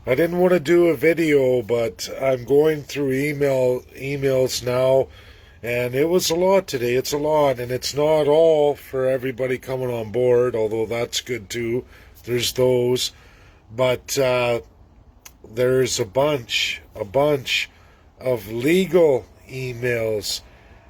I didn't want to do a video, but I'm going through emails now, and it was a lot today. It's a lot, and it's not all for everybody coming on board, although that's good too. There's those, but there's a bunch of legal emails,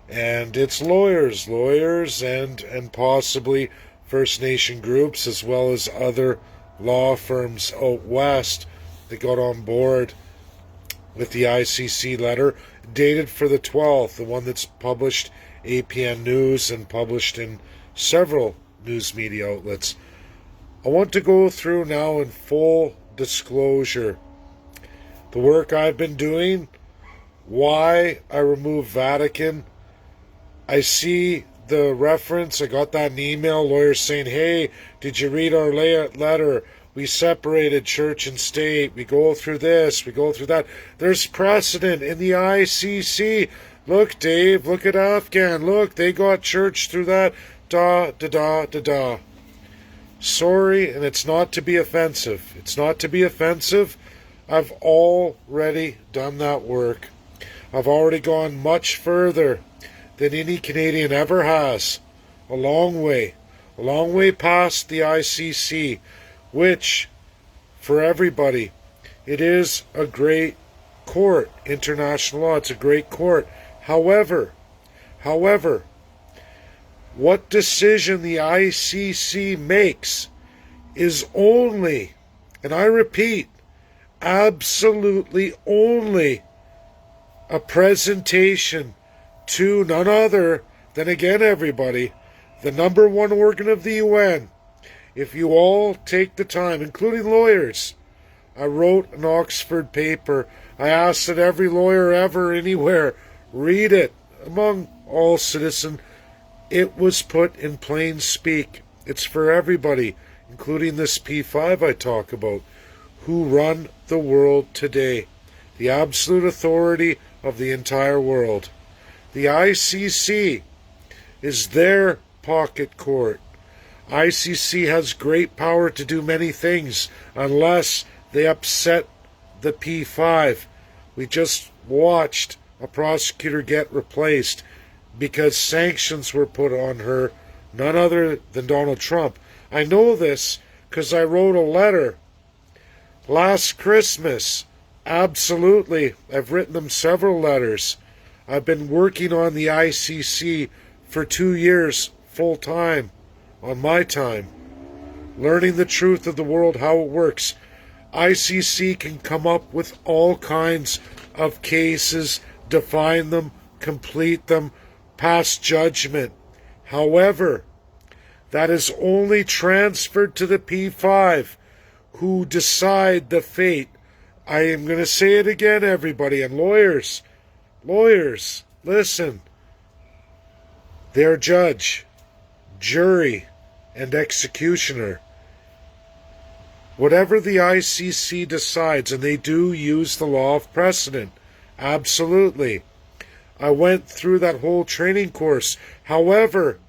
and it's lawyers, and possibly First Nation groups, as well as other law firms out west that got on board with the ICC letter, dated for the 12th, the one that's published APN News and published in several news media outlets. I want to go through now in full disclosure the work I've been doing, why I removed Vatican. I see the reference. I got that in email, lawyers saying, hey, did you read our letter? We separated church and state. We go through this. We go through that. There's precedent in the ICC. Look, Dave, look at Afghan. Look, they got church through that. Da. Sorry, and it's not to be offensive. It's not to be offensive. I've already done that work. I've already gone much further than any Canadian ever has. A long way past the ICC, which, for everybody, it is a great court. International law, it's a great court. However, what decision the ICC makes is only, and I repeat, absolutely only a presentation to none other than, again, everybody, the number one organ of the UN. If you all take the time, including lawyers, I wrote an Oxford paper. I asked that every lawyer ever, anywhere, read it. Among all citizens, it was put in plain speak. It's for everybody, including this P5 I talk about, who run the world today. The absolute authority of the entire world. The ICC is their pocket court. ICC has great power to do many things unless they upset the P5. We just watched a prosecutor get replaced because sanctions were put on her, none other than Donald Trump. I know this because I wrote a letter last Christmas. Absolutely. I've written them several letters. I've been working on the ICC for 2 years full time, on my time, learning the truth of the world, how it works. ICC can come up with all kinds of cases, define them, complete them, pass judgment. However, that is only transferred to the P5, who decide the fate. I am going to say it again, everybody, and lawyers, listen. They're judge, jury, and executioner. Whatever the ICC decides, and they do use the law of precedent, absolutely. I went through that whole training course. However,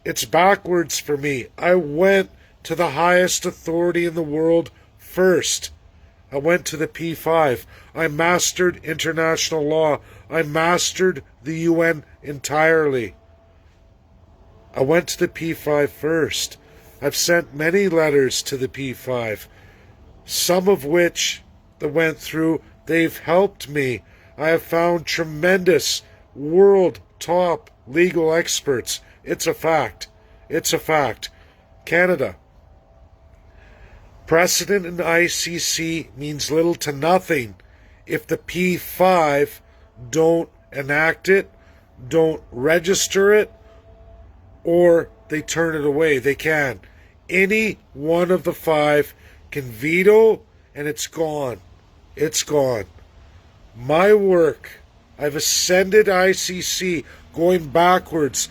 it's backwards for me. I went to the highest authority in the world first. I went to the P5. I mastered international law. I mastered the UN entirely. I went to the P5 first. I've sent many letters to the P5, some of which that went through, they've helped me. I have found tremendous world top legal experts. It's a fact. It's a fact. Canada. Precedent in the ICC means little to nothing if the P5 don't enact it, don't register it, or they turn it away. They can. Any one of the 5 can veto, and it's gone. It's gone. My work, I've ascended ICC going backwards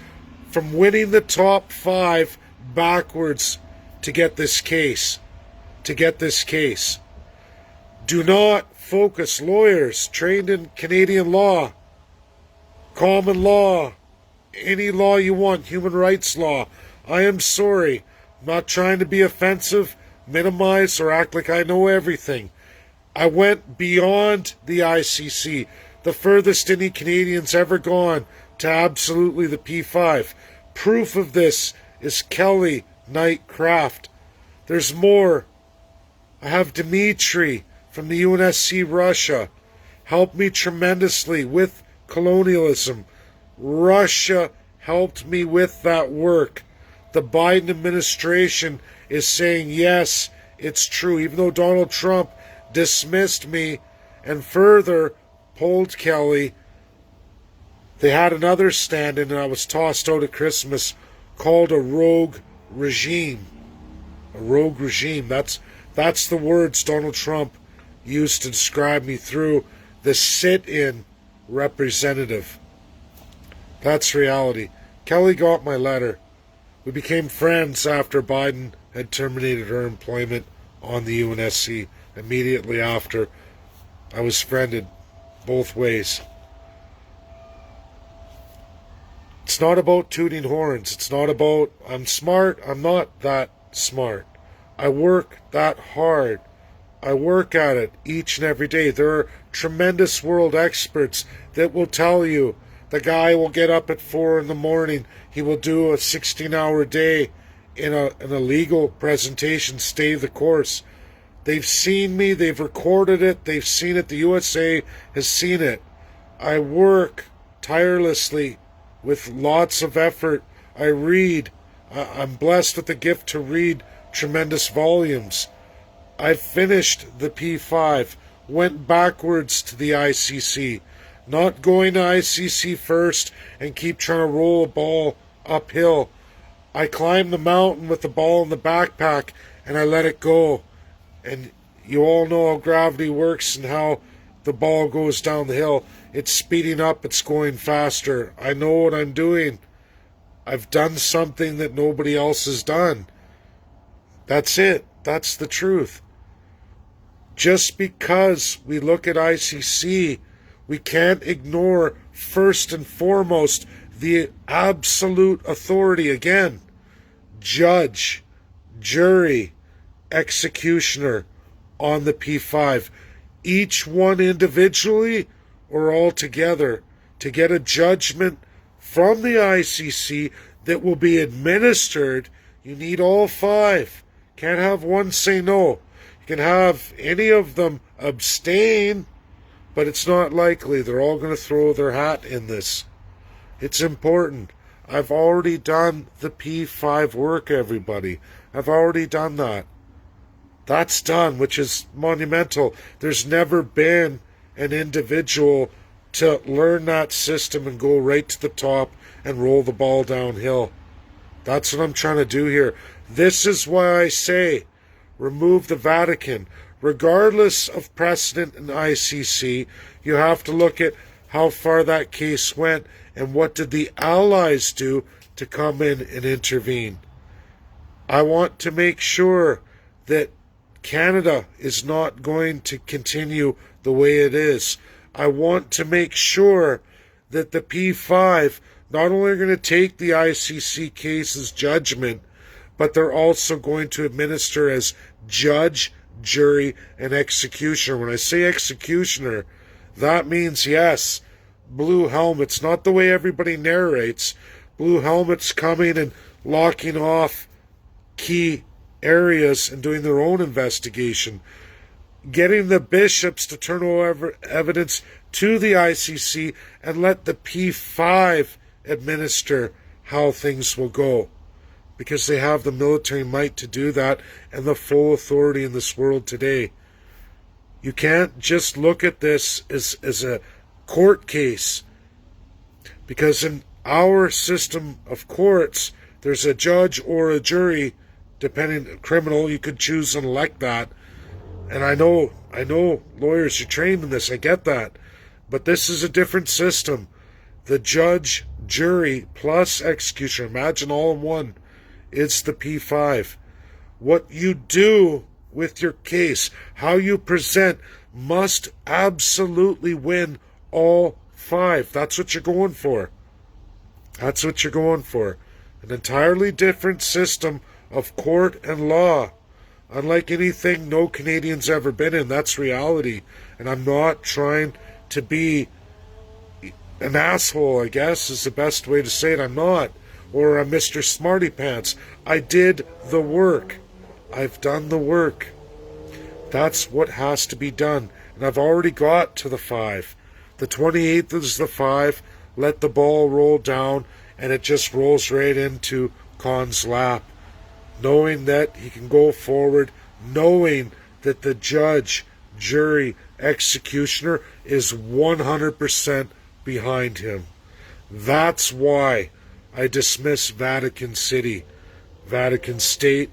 from winning the top 5 backwards to get this case. Do not focus, lawyers trained in Canadian law, common law, any law you want, human rights law. I am sorry. I'm not trying to be offensive, minimize, or act like I know everything. I went beyond the ICC, the furthest any Canadian's ever gone, to absolutely the P5. Proof of this is Kelly Knight Craft. There's more. I have Dmitry from the UNSC Russia. Helped me tremendously with colonialism. Russia helped me with that work. The Biden administration is saying, yes, it's true, even though Donald Trump dismissed me and further pulled Kelly. They had another stand-in, and I was tossed out at Christmas, called a rogue regime. A rogue regime. That's the words Donald Trump used to describe me through the sit-in representative. That's reality. Kelly got my letter. We became friends after Biden had terminated her employment on the UNSC. Immediately after, I was friended both ways. It's not about tooting horns. It's not about, I'm smart. I'm not that smart. I work that hard. I work at it each and every day. There are tremendous world experts that will tell you the guy will get up at 4 a.m. He will do a 16-hour day in a legal presentation, stay the course. They've seen me. They've recorded it. They've seen it. The USA has seen it. I work tirelessly with lots of effort. I read. I'm blessed with the gift to read tremendous volumes. I finished the P5, went backwards to the ICC, not going to ICC first and keep trying to roll a ball uphill. I climbed the mountain with the ball in the backpack and I let it go. And you all know how gravity works and how the ball goes down the hill. It's speeding up, it's going faster. I know what I'm doing. I've done something that nobody else has done. That's it. That's the truth. Just because we look at ICC, we can't ignore first and foremost the absolute authority. Again, judge, jury, executioner on the P5. Each one individually or all together to get a judgment from the ICC that will be administered. You need all five. Can't have one say no. You can have any of them abstain, but it's not likely. They're all going to throw their hat in this. It's important. I've already done the P5 work, everybody. I've already done that. That's done, which is monumental. There's never been an individual to learn that system and go right to the top and roll the ball downhill. That's what I'm trying to do here. This is why I say remove the Vatican. Regardless of precedent in ICC, you have to look at how far that case went and what did the Allies do to come in and intervene. I want to make sure that Canada is not going to continue the way it is. I want to make sure that the P5 not only are going to take the ICC case's judgment, but they're also going to administer as judge, jury, and executioner. When I say executioner, that means, yes, blue helmets, not the way everybody narrates. Blue helmets coming and locking off key areas and doing their own investigation. Getting the bishops to turn over evidence to the ICC and let the P5 administer how things will go. Because they have the military might to do that and the full authority in this world today. You can't just look at this as a court case. Because in our system of courts, there's a judge or a jury, depending criminal, you could choose and elect that. And I know lawyers are trained in this, I get that. But this is a different system. The judge, jury, plus executioner, imagine all in one. It's the P5. What you do with your case, how you present, must absolutely win all five. That's what you're going for. That's what you're going for. An entirely different system of court and law. unlike anything no Canadian's ever been in. That's reality. And I'm not trying to be an asshole, I guess, is the best way to say it. I'm not. Or a Mr. Smarty Pants. I did the work. I've done the work. That's what has to be done. And I've already got to the 5. The 28th is the 5. Let the ball roll down, and it just rolls right into Khan's lap. Knowing that he can go forward, knowing that the judge, jury, executioner is 100% behind him. That's why I dismiss Vatican City, Vatican State,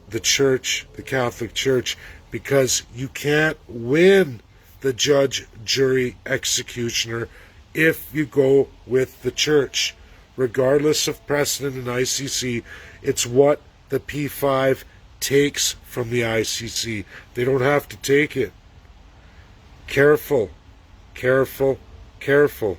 the Church, the Catholic Church, because you can't win the judge, jury, executioner if you go with the Church. Regardless of precedent in ICC, it's what the P5 takes from the ICC. They don't have to take it. Careful, careful, careful.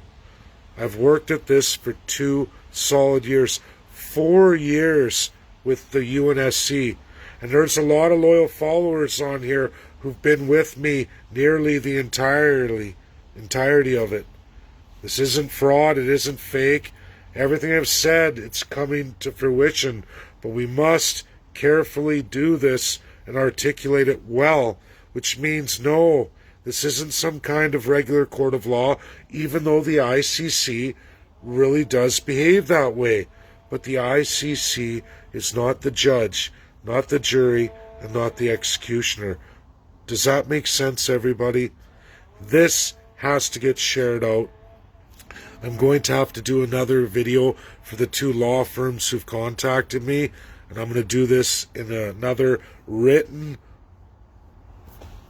I've worked at this for 2 solid years, 4 years with the UNSC, and there's a lot of loyal followers on here who've been with me nearly the entirety of it. This isn't fraud, it isn't fake. Everything I've said, it's coming to fruition, but we must carefully do this and articulate it well, which means no, this isn't some kind of regular court of law, even though the ICC really does behave that way. But the ICC is not the judge, not the jury, and not the executioner. Does that make sense, everybody? This has to get shared out. I'm going to have to do another video for the 2 law firms who've contacted me, and I'm going to do this in another written,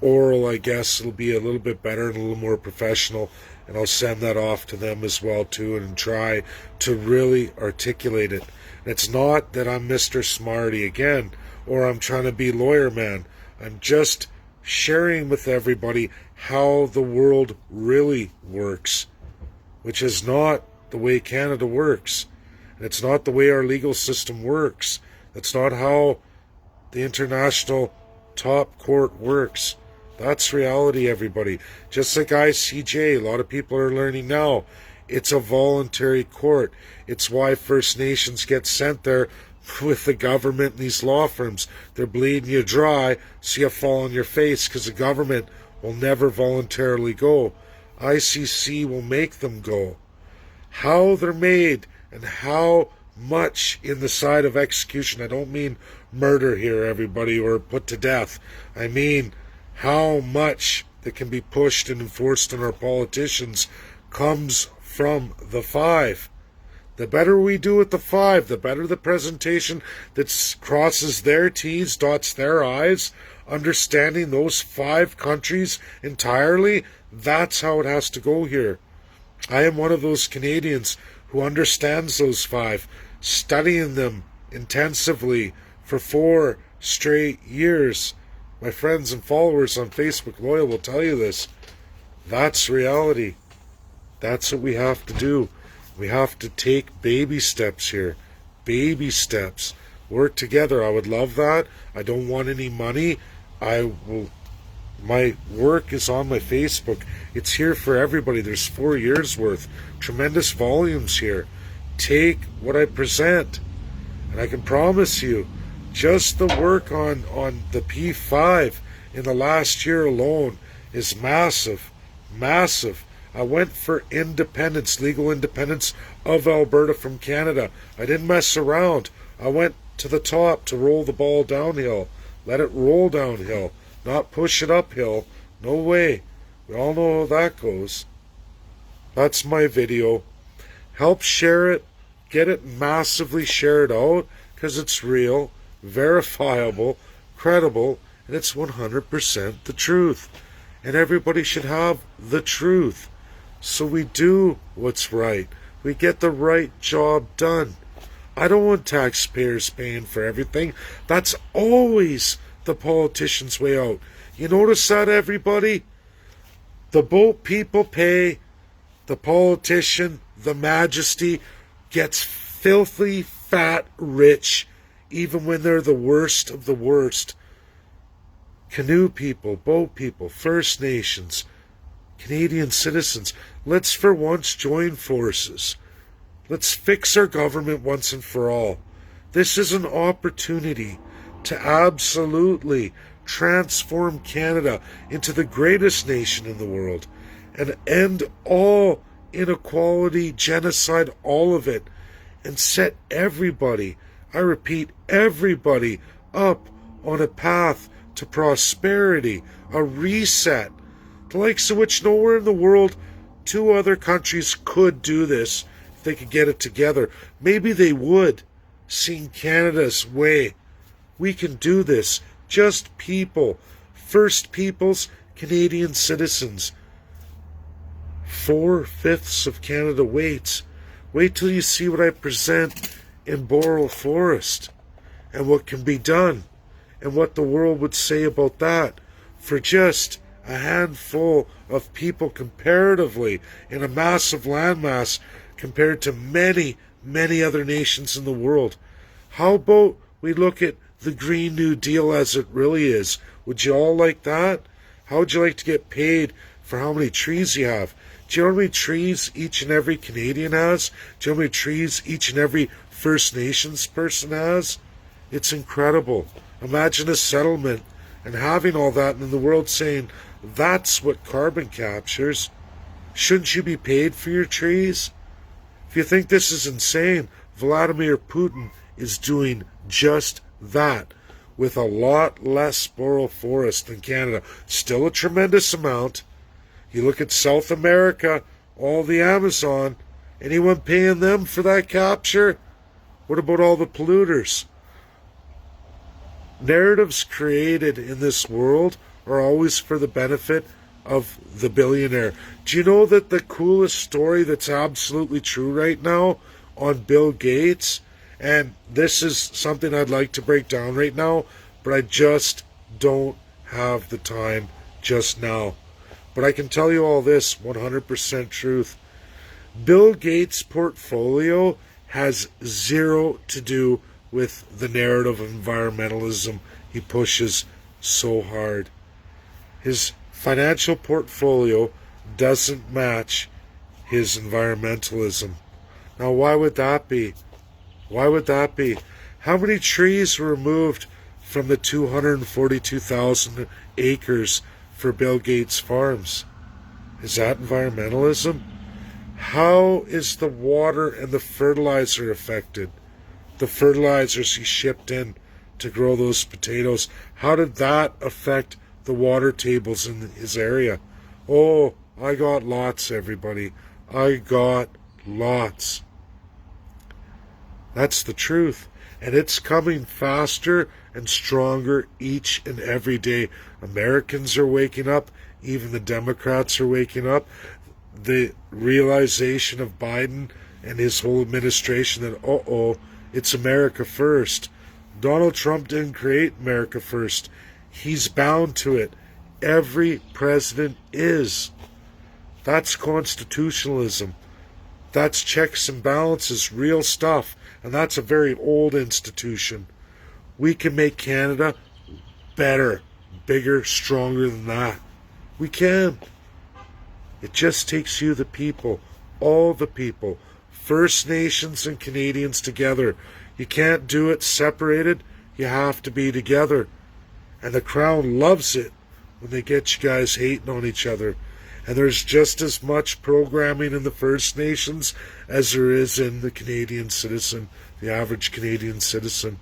oral, I guess. It'll be a little bit better and a little more professional, and I'll send that off to them as well too, and try to really articulate it. And it's not that I'm Mr. Smarty again, or I'm trying to be lawyer man. I'm just sharing with everybody how the world really works, which is not the way Canada works. And it's not the way our legal system works. That's not how the international top court works. That's reality, everybody. Just like ICJ, a lot of people are learning now, it's a voluntary court. It's why First Nations get sent there with the government and these law firms. They're bleeding you dry, so you fall on your face, because the government will never voluntarily go. ICC will make them go. How they're made and how much in the side of execution, I don't mean murder here, everybody, or put to death. I mean how much that can be pushed and enforced on our politicians comes from the 5. The better we do with the 5, the better the presentation that crosses their T's, dots their I's, understanding those 5 countries entirely. That's how it has to go here. I am one of those Canadians who understands those 5, studying them intensively for 4 straight years. My friends and followers on Facebook Loyal will tell you this. That's reality. That's what we have to do. We have to take baby steps here. Baby steps. Work together. I would love that. I don't want any money. My work is on my Facebook. It's here for everybody. There's 4 years worth. Tremendous volumes here. Take what I present. And I can promise you, just the work on the P5 in the last year alone is massive. Massive. I went for independence, legal independence of Alberta from Canada. I didn't mess around. I went to the top to roll the ball downhill. Let it roll downhill, not push it uphill. No way. We all know how that goes. That's my video. Help share it. Get it massively shared out, because it's real, verifiable, credible, and it's 100% the truth. And everybody should have the truth. So we do what's right. We get the right job done. I don't want taxpayers paying for everything. That's always the politician's way out. You notice that, everybody? The boat people pay, the politician, the majesty, gets filthy, fat, rich, even when they're the worst of the worst. Canoe people, boat people, First Nations, Canadian citizens, let's for once join forces. Let's fix our government once and for all. This is an opportunity to absolutely transform Canada into the greatest nation in the world and end all inequality, genocide, all of it, and set everybody, I repeat, everybody up on a path to prosperity, a reset, the likes of which nowhere in the world two other countries could do this if they could get it together. Maybe they would, seeing Canada's way. We can do this. Just people. First Peoples, Canadian citizens. 4/5 of Canada waits. Wait till you see what I present in Boreal Forest and what can be done and what the world would say about that for just a handful of people comparatively in a massive landmass compared to many, many other nations in the world. How about we look at the Green New Deal as it really is? Would you all like that? How would you like to get paid for how many trees you have? Do you know how many trees each and every Canadian has? Do you know how many trees each and every First Nations person has? It's incredible. Imagine a settlement and having all that and the world saying, that's what carbon captures. Shouldn't you be paid for your trees? If you think this is insane, Vladimir Putin is doing just that with a lot less boreal forest than Canada. Still a tremendous amount. You look at South America, all the Amazon, anyone paying them for that capture? What about all the polluters? Narratives created in this world are always for the benefit of the billionaire. Do you know that the coolest story that's absolutely true right now on Bill Gates, and this is something I'd like to break down right now, but I just don't have the time just now. But I can tell you all this, 100% truth. Bill Gates' portfolio has zero to do with the narrative of environmentalism he pushes so hard. His financial portfolio doesn't match his environmentalism. Now, why would that be? Why would that be? How many trees were removed from the 242,000 acres for Bill Gates' farms? Is that environmentalism? How is the water and the fertilizer affected? The fertilizers he shipped in to grow those potatoes, how did that affect the water tables in his area? Oh, I got lots, everybody. I got lots. That's the truth. And it's coming faster and stronger each and every day. Americans are waking up. Even the Democrats are waking up. The realization of Biden and his whole administration that, it's America first. Donald Trump didn't create America first. He's bound to it. Every president is. That's constitutionalism. That's checks and balances, real stuff. And that's a very old institution. We can make Canada better, bigger, stronger than that. We can. It just takes you, the people, all the people, First Nations and Canadians together. You can't do it separated. You have to be together. And the Crown loves it when they get you guys hating on each other. And there's just as much programming in the First Nations as there is in the Canadian citizen, the average Canadian citizen.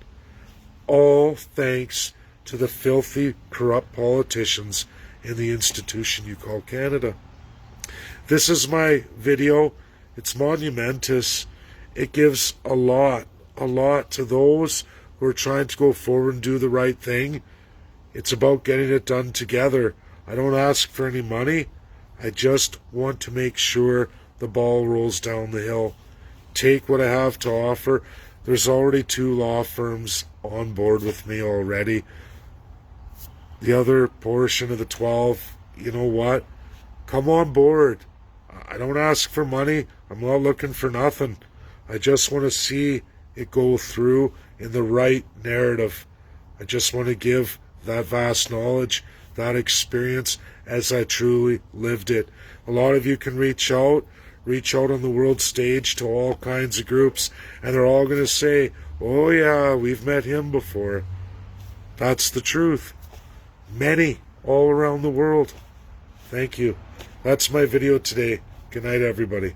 All thanks to the filthy, corrupt politicians in the institution you call Canada. This is my video. It's monumentous. It gives a lot to those who are trying to go forward and do the right thing. It's about getting it done together. I don't ask for any money. I just want to make sure the ball rolls down the hill. Take what I have to offer. There's already 2 law firms on board with me already. The other portion of the 12, you know what? Come on board. I don't ask for money. I'm not looking for nothing. I just want to see it go through in the right narrative. I just want to give that vast knowledge, that experience, as I truly lived it. A lot of you can reach out on the world stage to all kinds of groups, and they're all going to say, oh yeah, we've met him before. That's the truth. Many all around the world. Thank you. That's my video today. Good night, everybody.